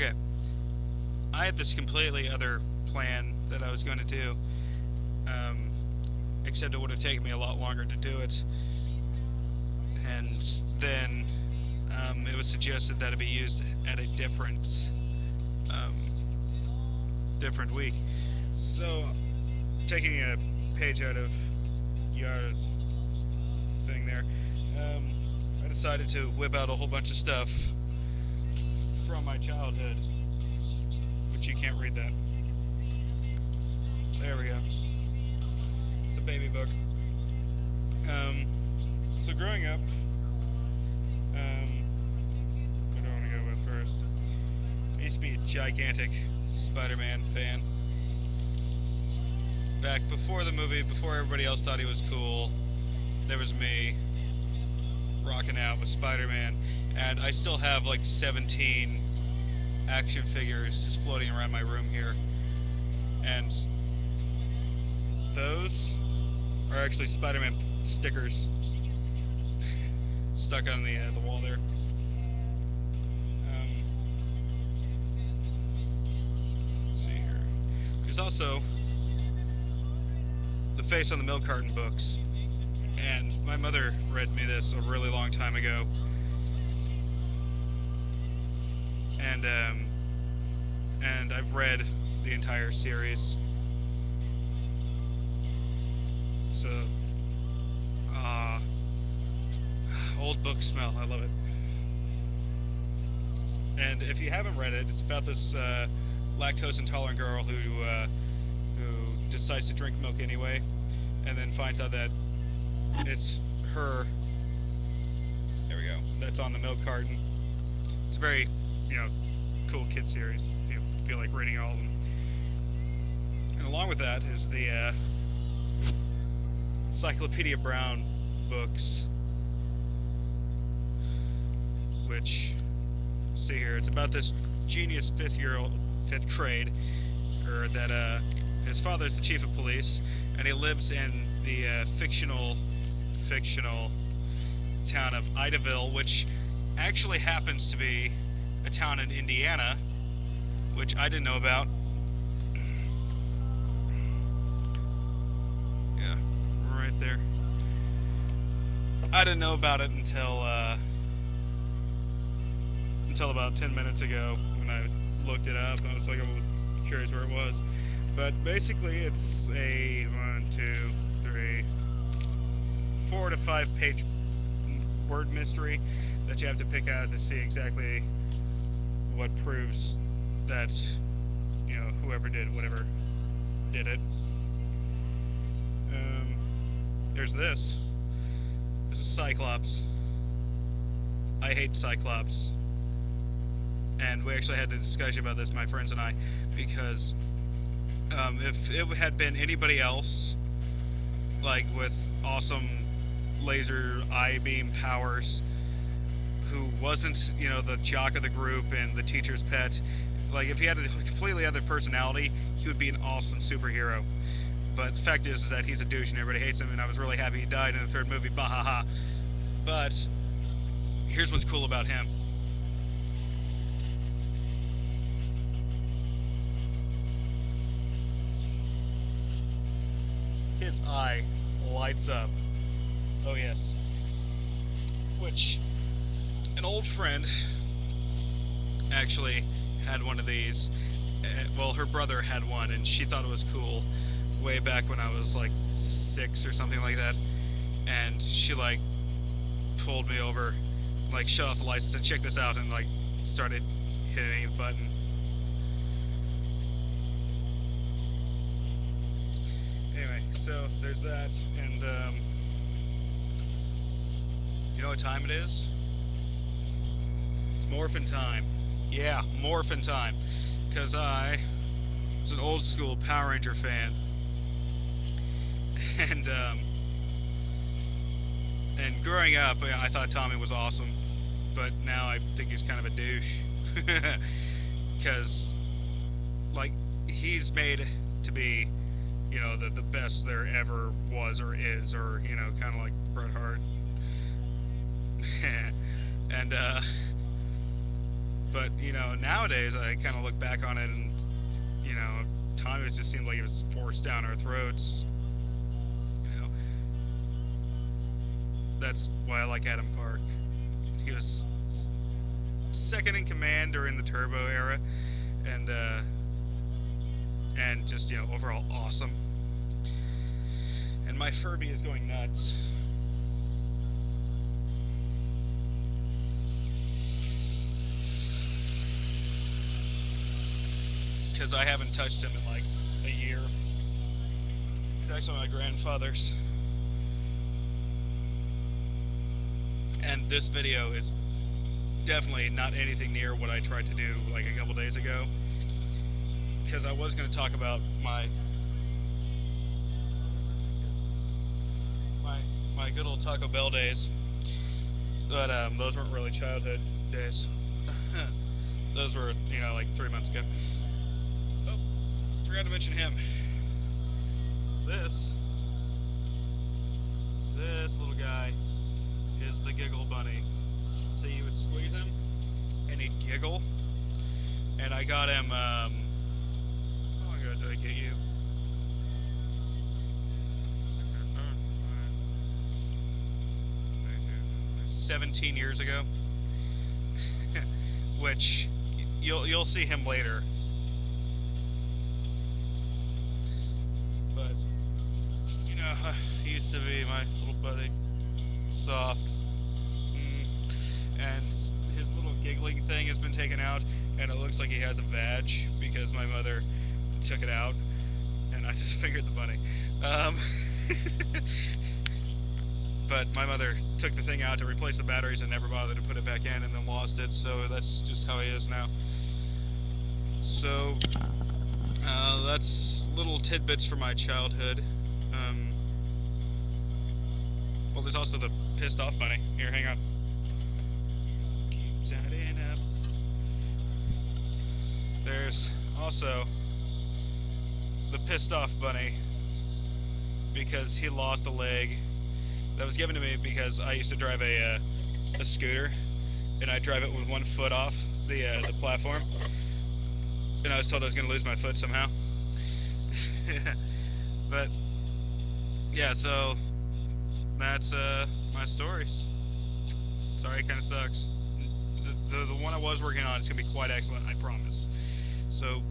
Okay, I had this completely other plan that I was going to do, um, except it would have taken me a lot longer to do it. And then it was suggested that it be used at a um, different week. So, taking a page out of Yara's thing there, um, I decided to whip out a whole bunch of stuff from my childhood, which you can't read that. There we go. It's a baby book. Um, so growing up, what do I want to go with first? I used to be a gigantic Spider-Man fan. Back before the movie, before everybody else thought he was cool, there was me rocking out with Spider-Man, and I still have like 17 action figures just floating around my room here, and those are actually Spider-Man stickers stuck on the wall there. Let's see here. There's also the Face on the Milk Carton books, and my mother read me this a really long time ago, and I've read the entire series. So, uh, old book smell. I love it. And if you haven't read it, it's about this lactose intolerant girl who decides to drink milk anyway, and then finds out that it's her. There we go. That's on the milk carton. It's a very, cool kid series. If you feel like reading all of them. And along with that is the Encyclopedia Brown books, which, see here, it's about this genius fifth grade, or that his father's the chief of police, and he lives in the fictional town of Idaville, which actually happens to be a town in Indiana, which I didn't know about. Yeah, right there. I didn't know about it until about 10 minutes ago when I looked it up. I was like, I was curious where it was. But basically, it's a 4 to 5 page word mystery that you have to pick out to see exactly what proves that, whoever did whatever did it. There's this. This is Cyclops. I hate Cyclops. And we actually had a discussion about this, my friends and I, because if it had been anybody else, like with awesome laser eye beam powers, who wasn't, the jock of the group and the teacher's pet, like if he had a completely other personality, he would be an awesome superhero. But the fact is that he's a douche and everybody hates him, and I was really happy he died in the third movie, bahaha. But here's what's cool about him. His eye lights up. Oh yes. Which, an old friend actually had one of these. Well, her brother had one, and she thought it was cool way back when I was like 6 or something like that. And she like pulled me over, like shut off the lights and said, check this out, and like started hitting the button. Anyway, so there's that, and you know what time it is? It's morphin' time. Yeah, morphin' time. Because I was an old school Power Ranger fan. And growing up, I thought Tommy was awesome, but now I think he's kind of a douche. Because, like, he's made to be, the best there ever was or is, or, kind of like Bret Hart. And, But, you know, nowadays I kind of look back on it and, you know, time, it just seemed like it was forced down our throats. You know, that's why I like Adam Park. He was second in command during the Turbo era, and just, you know, overall awesome. And my Furby is going nuts. Because I haven't touched him in like a year. He's actually my grandfather's. And this video is definitely not anything near what I tried to do like a couple days ago. Because I was going to talk about my good old Taco Bell days. But those weren't really childhood days. Those were, you know, like 3 months ago. Oh, forgot to mention him. This little guy is the Giggle Bunny. So you would squeeze him and he'd giggle. And I got him, how long ago did I get you? 17 years ago. Which you'll see him later. But you know, he used to be my little buddy, soft, and his little giggling thing has been taken out, and it looks like he has a vag because my mother took it out, and I just fingered the bunny. But my mother took the thing out to replace the batteries and never bothered to put it back in, and then lost it, so that's just how he is now. So that's little tidbits from my childhood. Well, there's also the pissed off bunny. Here, hang on. Keeps adding up. There's also the pissed off bunny because he lost a leg. That was given to me because I used to drive a scooter, and I drive it with one foot off the platform, and I was told I was going to lose my foot somehow. But yeah, so that's my stories. Sorry, it kind of sucks. The one I was working on is going to be quite excellent, I promise. So